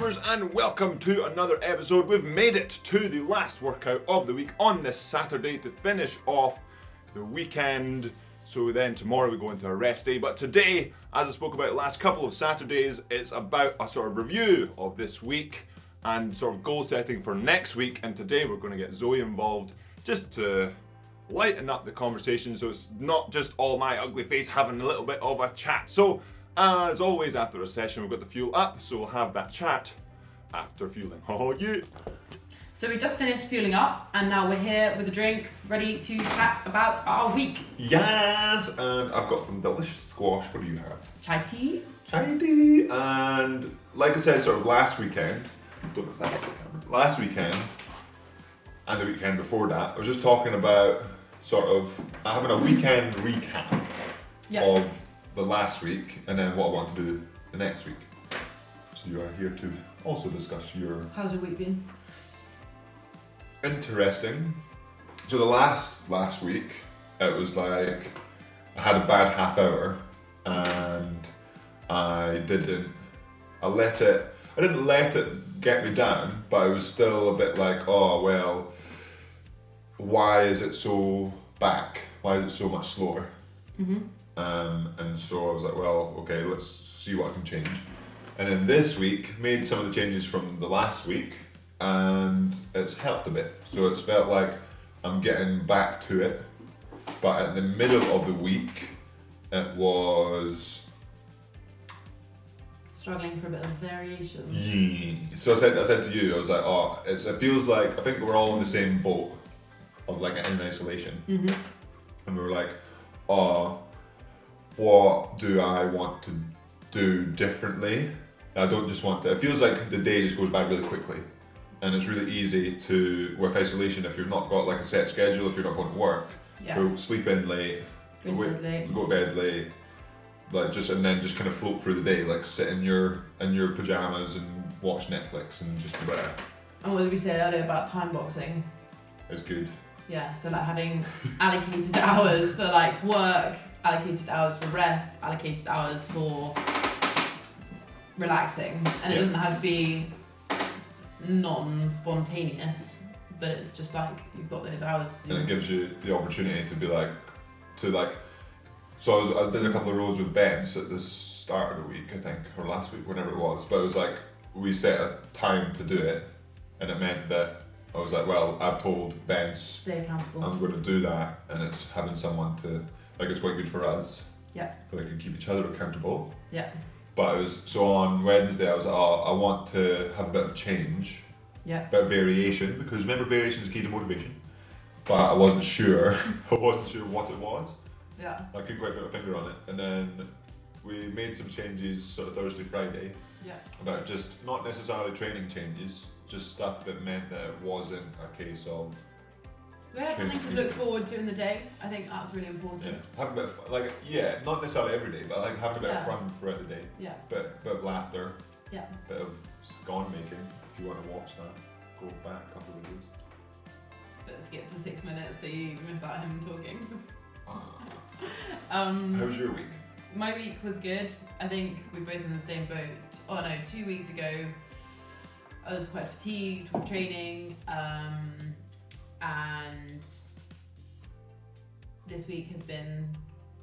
Climbers, and welcome to another episode. We've made it to the last workout of the week on this Saturday to finish off the weekend. So then tomorrow we go into a rest day. But today, as I spoke about the last couple of Saturdays, it's about a sort of review of this week and sort of goal setting for next week. And today we're going to get Zoe involved just to lighten up the conversation so it's not just all my ugly face having a little bit of a chat. So as always, after a session we've got the fuel up, so we'll have that chat after fueling. Oh yeah. So we just finished fueling up and now we're here with a drink, ready to chat about our week. Yes, and I've got some delicious squash. What do you have? Chai tea. Chai tea. And like I said, sort of last weekend and the weekend before that, I was just talking about sort of having a weekend recap of the last week and then what I want to do the next week. So you are here to also discuss your... How's your week been? Interesting. So the last week, it was like I had a bad half hour and I didn't let it get me down, but I was still a bit like, oh well, why is it so back? Why is it so much slower? Mm-hmm. And so I was like, well, okay, let's see what I can change. And then this week, made some of the changes from the last week, and it's helped a bit. So it's felt like I'm getting back to it. But at the middle of the week, it was... struggling for a bit of variation. Yeah. So I said to you, I was like, oh, it feels like, I think we're all in the same boat of like in isolation. Mm-hmm. And we were like, oh, what do I want to do differently? I don't just want to, it feels like the day just goes by really quickly. And it's really easy to, with isolation, if you've not got like a set schedule, if you're not going to work, to sleep in late, go to bed late, like and then just kind of float through the day, like sit in your pajamas and watch Netflix and just be better. And what did we say earlier about time boxing? It's good. Yeah, so like having allocated hours for like work, allocated hours for rest, allocated hours for relaxing. And it doesn't have to be non-spontaneous, but it's just like you've got those hours. And it gives you the opportunity to be like, so I did a couple of rows with Ben's at the start of the week, I think, or last week, whenever it was, but it was like, we set a time to do it, and it meant that I was like, well, I've told Ben stay accountable. I'm going to do that, and it's having someone to, like, it's quite good for us. Yeah. So we can keep each other accountable. Yeah. But it was, so on Wednesday I was like, oh, I want to have a bit of change. Yeah. A bit of variation, because remember, variation is key to motivation. But I wasn't sure. what it was. Yeah. I couldn't quite put a finger on it. And then we made some changes sort of Thursday, Friday. Yeah. About just not necessarily training changes, just stuff that meant that it wasn't a case of... We had something to look forward to in the day. I think that's really important. Yeah. Have a bit of fun, like, not necessarily every day, but like having a bit of fun throughout the day. Yeah. Bit of laughter. Yeah. Bit of scone making. If you want to watch that, go back a couple of videos. Let's get to 6 minutes so you miss out him talking. How was your week? My week was good. I think we're both in the same boat. Oh no, 2 weeks ago I was quite fatigued from training, and this week has been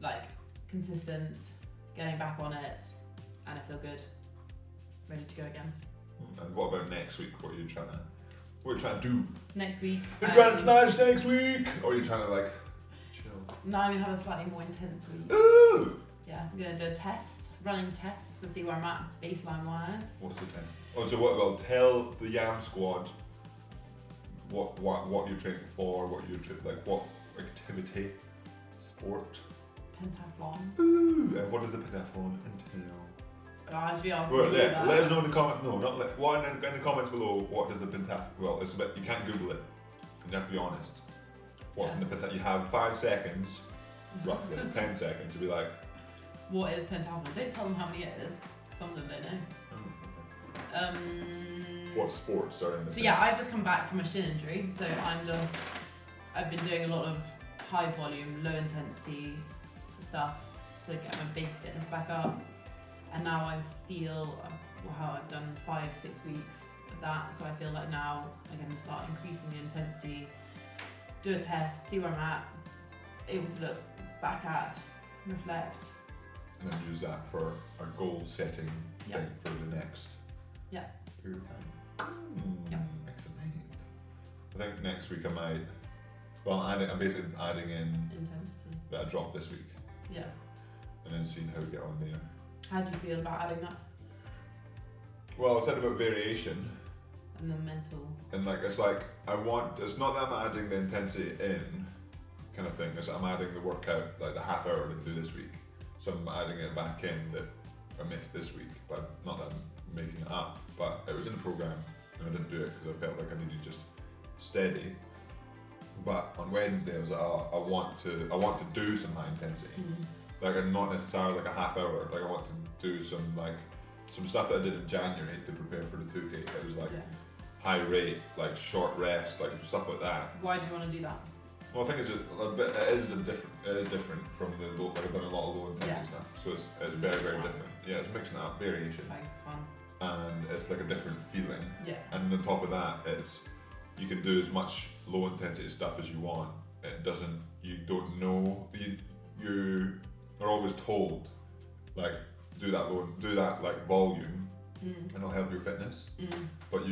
like consistent, getting back on it, and I feel good, ready to go again. And what about next week? What are you trying to do? Next week. You're trying to smash next week? Or are you trying to like chill? No, I'm gonna have a slightly more intense week. Ooh! Yeah, I'm gonna do a running test to see where I'm at baseline wise. What's the test? Oh, so what? Well, tell the Yam Squad what you're training for, what activity, sport. Pentathlon. Ooh! And what does the pentathlon entail? I should be asking Well, you yeah, that. let us know in the comments. No, not let. One in the comments below. What does the pentathlon? Well, it's a bit. You can't Google it. You have to be honest. What's in the pentathlon? You have 5 seconds, roughly 10 seconds to be like. What is pentathlon? Don't tell them how many it is. Some of them don't know. What sports are in the? So yeah, I've just come back from a shin injury, so I've been doing a lot of high volume, low intensity stuff to get my base fitness back up. And now I feel, wow, I've done 5-6 weeks of that, so I feel like now I'm going to start increasing the intensity, do a test, see where I'm at, able to look back at, reflect. And then use that for a goal setting Yeah. thing for the next Yeah. period of time. Yeah. Excellent. I think next week I might, I'm basically adding in Intensity. that I dropped this week Yeah. and then seeing how we get on there. How do you feel about adding that? Well, I said about variation, And the mental. and it's not that I'm adding the intensity in kind of thing, it's that I'm adding the workout, like the half hour I didn't do this week. So I'm adding it back in that I missed this week, but not that I'm making it up, but it was in the programme and I didn't do it because I felt like I needed just steady. But on Wednesday I was like, I want to do some high intensity. And not necessarily like a half hour, I want to do some stuff that I did in January to prepare for the 2K. It was Yeah. high rate, short rest, stuff like that. Why do you want to do that? Well, I think it's just a bit, it is different from the low, I've done a lot of low intensity Yeah. stuff, so it's very, very different. Yeah, it's mixing it up, variation, Bags of fun. and it's a different feeling. Yeah. And on top of that, you can do as much low intensity stuff as you want. You don't know, you are always told, do that volume, and it'll help your fitness. But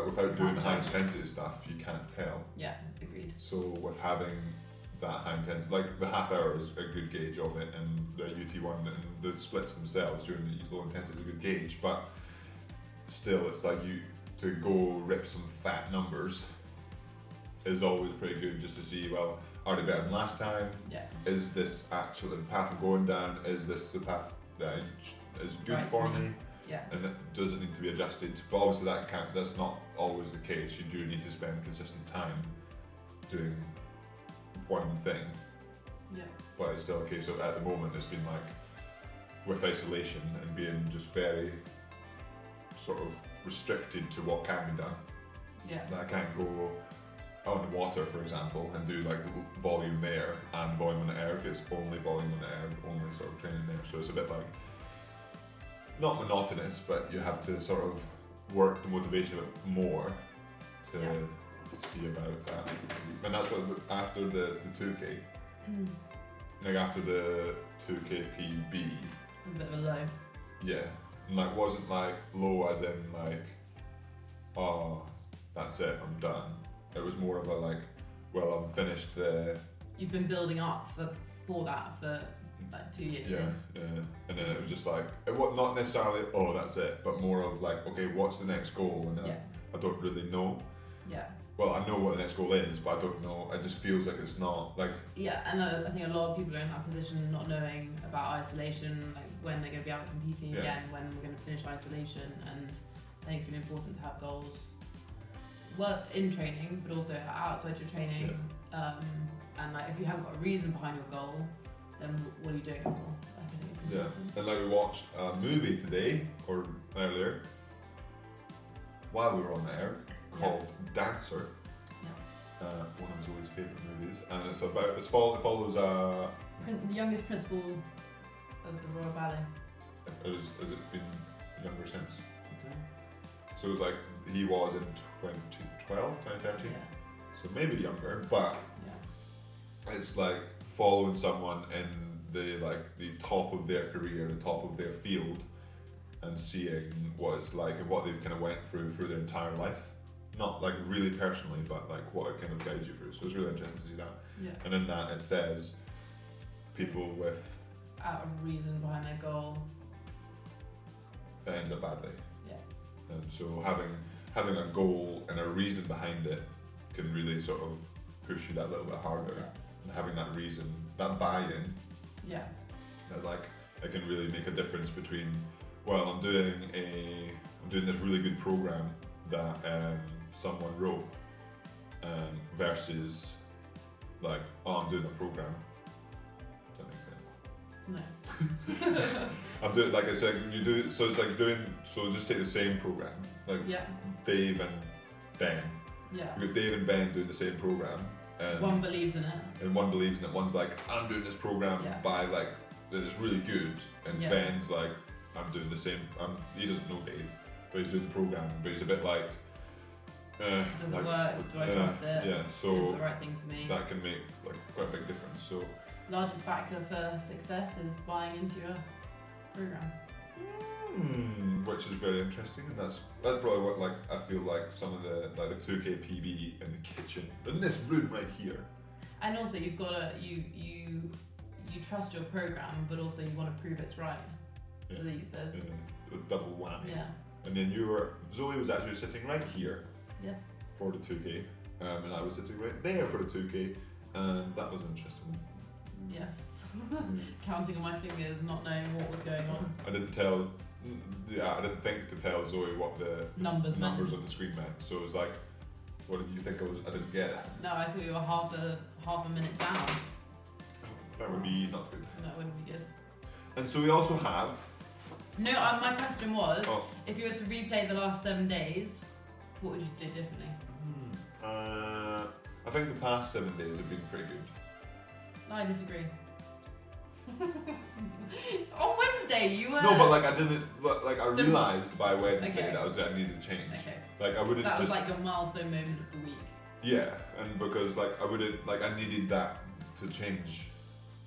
without doing the high intensity stuff, you can't tell. Yeah, agreed. So with having that high intensity, the half hour is a good gauge of it, and the UT1 and the splits themselves during the low intensity is a good gauge, but still it's to go rip some fat numbers is always pretty good, just to see, well, are they better than last time? Yeah. Is this actually the path I'm going down? Is this the path that is good Right for for me? Yeah. And does it need to be adjusted? But obviously that's not always the case. You do need to spend consistent time doing one thing. Yeah. But it's still a case of, at the moment, it's been with isolation and being just very sort of restricted to what can be done. Yeah. That I can't go on the water, for example, and do volume there and volume on the air. It's only volume on the air, only sort of training there. So it's a bit not monotonous, but you have to sort of work the motivation a bit more to see about that. And that's what after the 2K, after the 2K PB, It was a bit of a low. yeah, and it wasn't low as in oh, that's it, I'm done. It was more of a well, I'm finished the. You've been building up for that for 2 years. Yeah, and then it was just it was not necessarily, oh, that's it, but more of okay, what's the next goal? And I don't really know. Yeah. Well, I know what the next goal is, but I don't know. It just feels like it's not Yeah, and I think a lot of people are in that position, not knowing about isolation, when they're going to be out competing again, when we're going to finish isolation, and I think it's really important to have goals. Well, in training, but also outside your training. And if you haven't got a reason behind your goal, then what are you doing it for? I think it's important. And we watched a movie today or earlier while we were on the air called Dancer. One of Zoe's favourite movies, and it follows a. The youngest principal of the Royal Ballet. Has it been younger since? So it was he was in 2012, 2013. Yeah. So maybe younger, but it's following someone in the top of their career, the top of their field, and seeing what it's like and what they've kind of went through their entire life. Not really personally, but what it kind of guides you through. So it's really interesting to see that. Yeah. And in that it says people Out of reason behind their goal. that ends up badly. Yeah. And so having a goal and a reason behind it can really sort of push you that little bit harder. Yeah. And having that reason, that buy-in, Yeah. that it can really make a difference between, well, I'm doing this really good program that someone wrote, versus oh, I'm doing a program. Does that make sense? No. I'm doing it's you do so it's just take the same program Dave and Ben. Yeah. You've got Dave and Ben doing the same program, and One believes in it. one believes in it. One's I'm doing this program by that it's really good, and Yeah. Ben's I'm doing the same. He doesn't know Dave, but he's doing the program. But he's a bit like, Does it work? Do I trust it? Yeah, Is so it the right thing for me? that can make like quite a big difference. So Largest factor for success is buying into your program. which is very interesting, and that's probably what like I feel like some of the 2K PB in the kitchen in this room right here. And also you've got to you trust your program, but also you want to prove it's right. So that there's A double whammy. yeah. And then Zoe was actually sitting right here Yes. for the 2K, and I was sitting right there for the 2K, and that was interesting. Yes. Counting on my fingers, not knowing what was going on. I didn't think to tell Zoe what the Numbers on the screen meant. So it was like, what did you think I didn't get it? No, I thought you were half a minute down. That would be not good. That wouldn't be good. And so we also have. No, my question was, Oh. if you were to replay the last 7 days, what would you do differently? I think the past 7 days have been pretty good. No, I disagree. On Wednesday, you were. No, but like I didn't. Like I So- realised by Wednesday Okay. that I needed to change. Okay. Like I So wouldn't that was just. like your milestone moment of the week. Yeah, and because like I wouldn't like I needed that to change.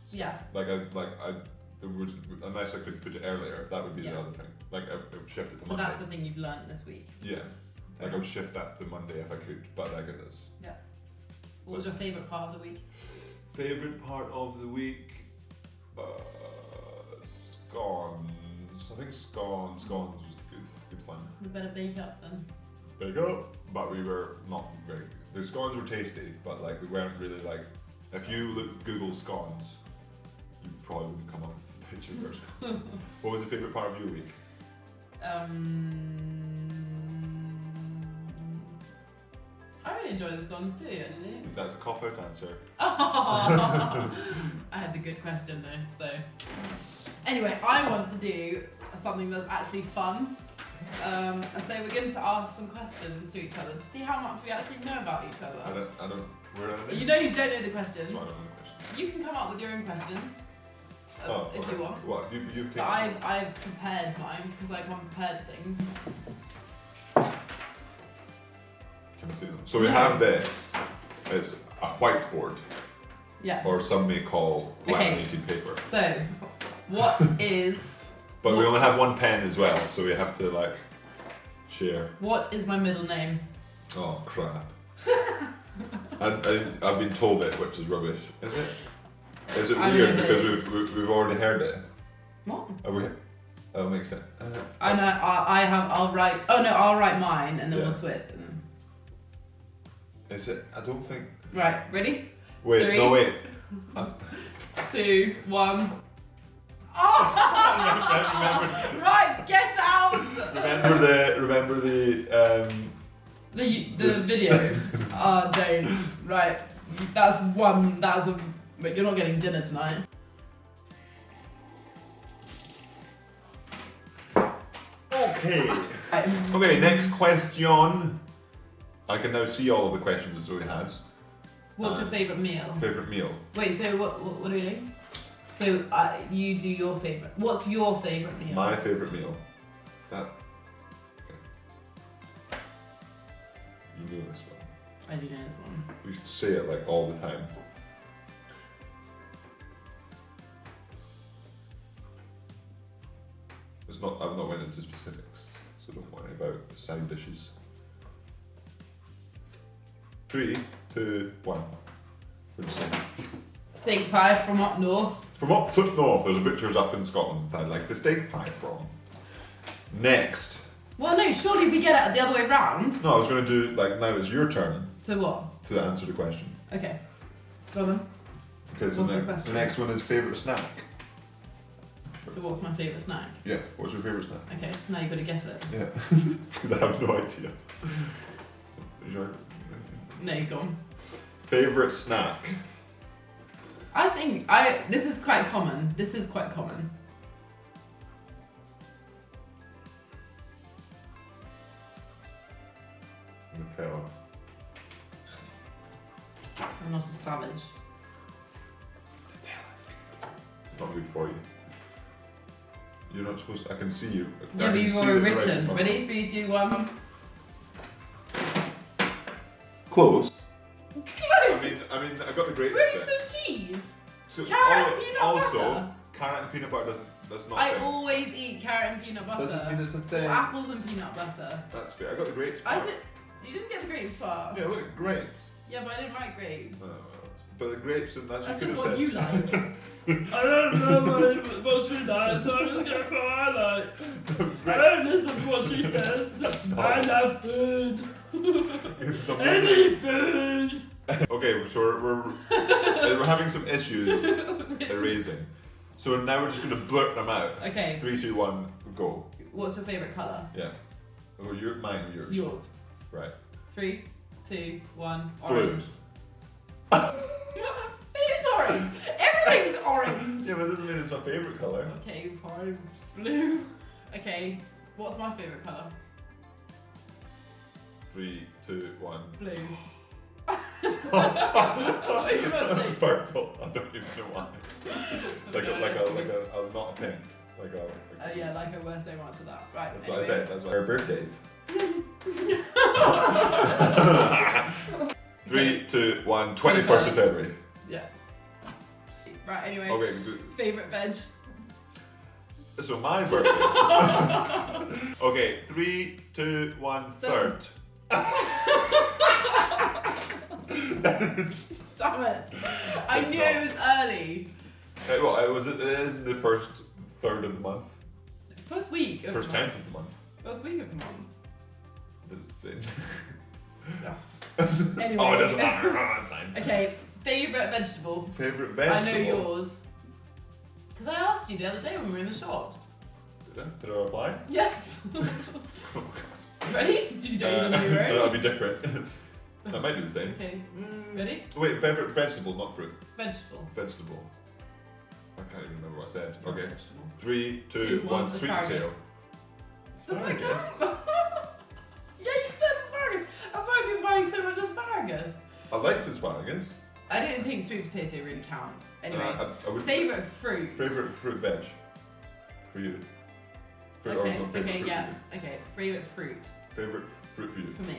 Yeah. There was, unless I could put it earlier, that would be Yeah. the other thing. Like I would shift it to So Monday. that's the thing you've learnt this week. Yeah. Like I would shift that to Monday if I could, but I could this. What was your favourite part of the week? Favorite part of the week, scones. I think scones was good fun. We better bake up then. Big up, but we were not very. The scones were tasty, but like we weren't really like. If you Google scones, you probably wouldn't come up with a picture of scones. What was the favorite part of your week? I really enjoy the scones too, actually. That's a cop-out answer. I had the good question though, so. Anyway, I want to do something that's actually fun. So we're going to ask some questions to each other to see how much we actually know about each other. I don't. Where are they? You know you don't know the questions. So I don't know the question. You can come up with your own questions if okay. you want. What? You've But I've prepared mine because I come prepared to things. Can I see them? So we have this. It's a whiteboard, Yeah. or some may call Okay. laminated paper. So, what is But we only have one pen as well, so we have to like share. what is my middle name? Oh crap! I've been told it, which is rubbish. Is it? Is it I weird know it because is. we've already heard it? What? Are we? That makes sense. I know. I'll write. Oh no, I'll write mine and then Yeah. we'll switch. Is it? I don't think. Right. Ready? Wait. 3, No wait. 2, 1. Oh! Right. Get out. Remember the The video. Oh, don't. Right. That's one. That's a. But you're not getting dinner tonight. Okay. Right. Okay, next question. I can now see all of the questions that Zoe has. What's your favourite meal? Favorite meal? Wait, so what are we doing? So you do your favourite. What's your favourite meal? My favorite meal. That. Okay. You know this one. I do know this one. We say it like all the time. It's not. I've not went into specifics, so don't worry about the side dishes. 3, 2, 1. What do you say? Steak pie from up north. From up to north, there's a butcher's up in Scotland I'd like the steak pie from. Next. Well, no, surely we get it the other way round. No, I was going to do, like, now it's your turn So what? to answer the question. Okay. Go on then. Okay, so What's the the question? next one is favourite snack. So what's my favourite snack? Yeah, what's your favourite snack? Okay, now you've got to guess it. Yeah, because I have no idea. No, go on. Favourite snack? I think this is quite common. This is quite common. Nutella. I'm not a savage. Not good for you. You're not supposed to, I can see you. Yeah, but you've already written. Ready? 3, 2, 1. Close. Close! I mean, I got the grapes. Grapes and cheese. So Carrot and peanut also, butter. carrot and peanut butter that's not. I a thing. always eat carrot and peanut butter. Doesn't mean it's a thing. Or apples and peanut butter. That's fair. I got the grapes I part. did. You didn't get the grapes part. Yeah, look, grapes. Yeah, but I didn't write grapes. Oh, well, but the grapes and that's That's you just could what have you said. like. I don't know what she does, so I'm just going for what I like. I don't listen to what she says. I love food. Any food. Okay, so we're having some issues erasing. So now we're just gonna blurt them out. Okay. 3, 2, 1, go. What's your favourite colour? Yeah. Oh, mine or yours? Yours. Right. 3, 2, 1. Blue. Orange. It's orange. Everything's orange. Yeah, but it doesn't mean it's my favourite colour. Okay, fine. Blue. Okay. What's my favourite colour? 3, 2, 1. Blue. Purple. I don't even know why. Like a not a pink. Like a. Yeah, like I wear so much of that. Right. That's what I said. That's why our birthdays. 3, 2, 1. 21st of February. Yeah. Right. Anyway. Okay. Favourite veg. So my birthday. Okay. 3, 2, 1. Third. Damn it! I knew it was early. Well, it is the first third of the month. First week of First the month. 10th of the month. First week of the month. That's the same. Anyway. Oh, it doesn't matter. Oh, that's fine. Okay, favourite vegetable. Favourite vegetable? I know yours. Because I asked you the other day when we were in the shops. Did I reply? Yes. Ready? You don't even know your own. That'll be different. That might be the same. Okay. Ready? Wait, favourite vegetable, not fruit. Vegetable. Vegetable. I can't even remember what I said. Not Okay. vegetable. 3, 2, 2, 1. Sweet potato. asparagus. Doesn't it Asparagus. count? Yeah, you said asparagus. That's why I've been buying so much asparagus. I liked asparagus. I don't think sweet potato really counts. Anyway, I would favourite fruit. Favourite fruit veg. For you. Fruit Okay, or favourite okay, fruit yeah. for you. Okay, favourite fruit Favourite fruit for you. for me.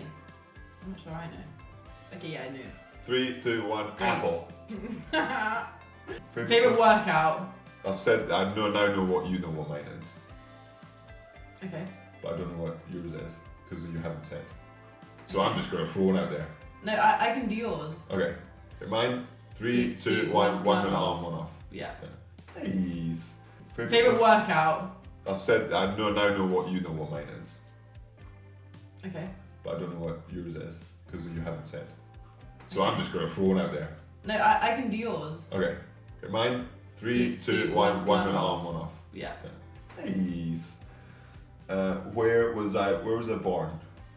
I'm not sure I know. Okay, yeah, I knew. 3, 2, 1. Apple. Favourite workout. I've said I now know what you know what mine is, Okay. but I don't know what yours is because you haven't said. So I'm just going to throw it out there. No, I can do yours. Okay. Mine. 3, 2, 1. 1, 1 and off. on, 1 off. Yeah. Nice. Favourite workout. I've said I now know what you know what mine is, Okay. but I don't know what yours is because you haven't said. So I'm just going to throw it out there. No, I can do yours. Okay. Mine. 3, 2, 1. 1 and on, 1 off. Yeah. Nice. Where was I born?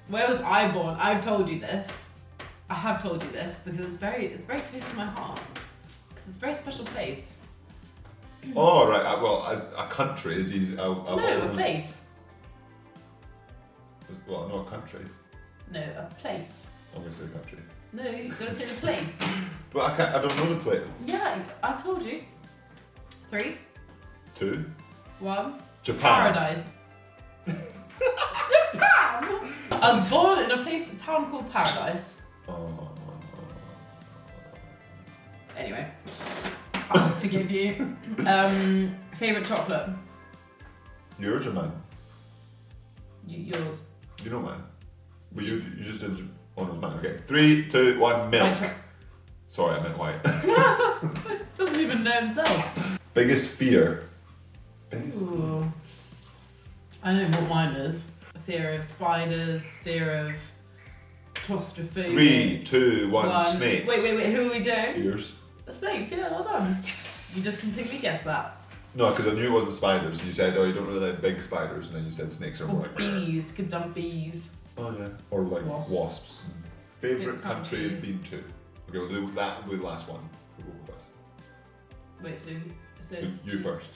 Where was I born? I've told you this. I have told you this because it's very close to my heart. Because it's a very special place. Oh right. Well, as a country is easy. No, a place. Well, not a country. No, a place. I'm gonna say a country. No, you've got to say the place. But I can't. I don't know the place. Yeah, I've told you. 3, 2. 1. Japan. Paradise. Japan! I was born in a town called Paradise. Oh. Anyway, I forgive you. Favourite chocolate? Yours or mine? Yours. You know mine. Well, you just did. Oh no, it's mine. Okay. 3, 2, 1. Milk. Sorry, I meant white. Doesn't even know himself. Biggest fear. Biggest fear. Ooh. I know what mine is. A fear of spiders, fear of claustrophobia. 3, 2, 1. Snakes. Wait, who are we doing? Yours. Snakes, yeah, well done. You just completely guessed that. No, because I knew it wasn't spiders. You said, oh, you don't really like big spiders, and then you said snakes are more Or like. bees, could dump bees. Oh yeah. Or like Wasps. wasps. Favorite Favorite country country. you've been to? Okay, we'll do that with the last one for both of us. Wait, so So it's you first,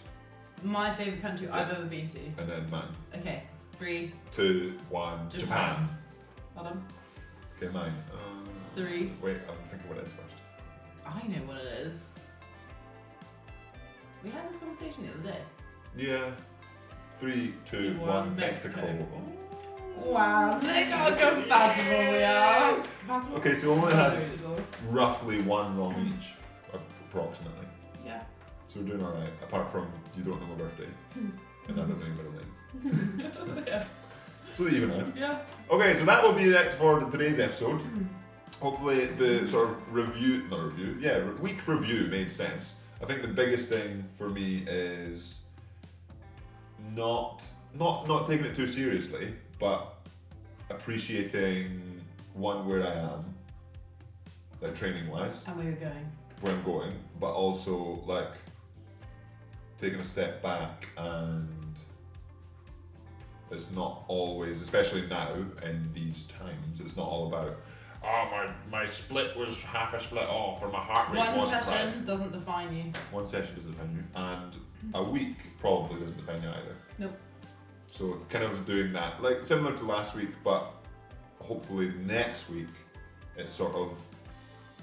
my favourite country Yeah. I've ever been to. and then mine. Okay, 3, 2, 1. Japan. Hold on. Okay, mine. 3. Wait, I'm thinking what it is first. I know what it is. We had this conversation the other day. Yeah. 3, 2, 1, Mexico. Wow, look how compatible we are. Compatible? Okay, so we only had roughly one wrong each, approximately. Yeah. So we're doing alright, apart from you don't know my birthday, and I don't know your middle name. Yeah. So they even out. Yeah. Okay, so that will be it for today's episode. Hopefully the sort of week review made sense. I think the biggest thing for me is not taking it too seriously, but appreciating where I am, like training wise, And where you're going. where I'm going, but also like taking a step back, and it's not always, especially now in these times, it's not all about my split was half a split off, or my heart rate One wasn't session right. doesn't define you. One session doesn't define you, and a week probably doesn't define you either. Nope. So kind of doing that, like similar to last week, but hopefully next week it's sort of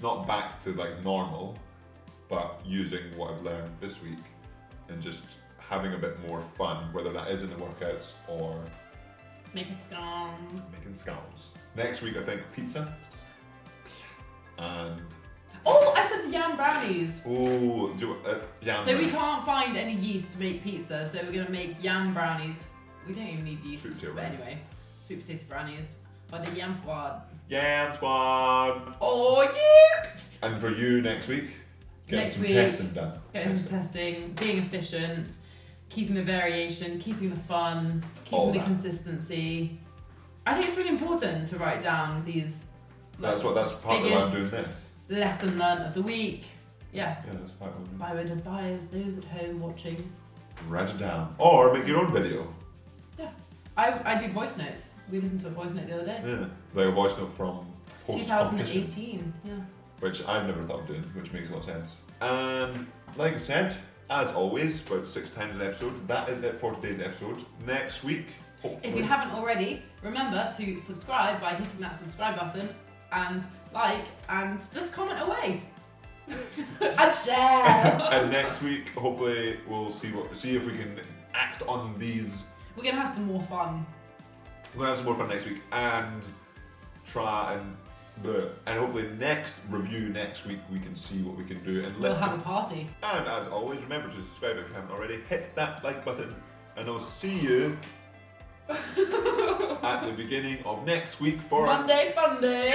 not back to like normal, but using what I've learned this week and just having a bit more fun, whether that is in the workouts or Making scones. making scones. Next week I think pizza and Oh, I said the yam brownies. yam. So we can't find any yeast to make pizza, so we're gonna make yam brownies. We don't even need yeast. Sweet potato But brownies. anyway, sweet potato brownies by the Yam Squad. Yam squad. Oh yeah! And for you next week, getting Next some week, testing done. Getting some testing, being efficient, keeping the variation, keeping the fun, All keeping the that. consistency. I think it's really important to write down these. That's partly why I'm doing biggest this. lesson learned of the week. Yeah. Yeah, that's partly why I'm doing I would advise those at home watching. this. Write it down. Or make your own video. I do voice notes. We listened to a voice note the other day. Yeah. Like a voice note from post-competition. 2018. Yeah. Which I've never thought of doing, which makes a lot of sense. And like I said, as always, about 6 times an episode, that is it for today's episode. Next week, hopefully. If you haven't already, remember to subscribe by hitting that subscribe button and like and just comment away. And share. And next week, hopefully, we'll see if we can act on these. We're gonna have some more fun. We're gonna have some more fun next week and try and hopefully next review next week we can see what we can do and We'll have a party. And as always, remember to subscribe if you haven't already. Hit that like button, and I'll see you at the beginning of next week for Monday Fun Day.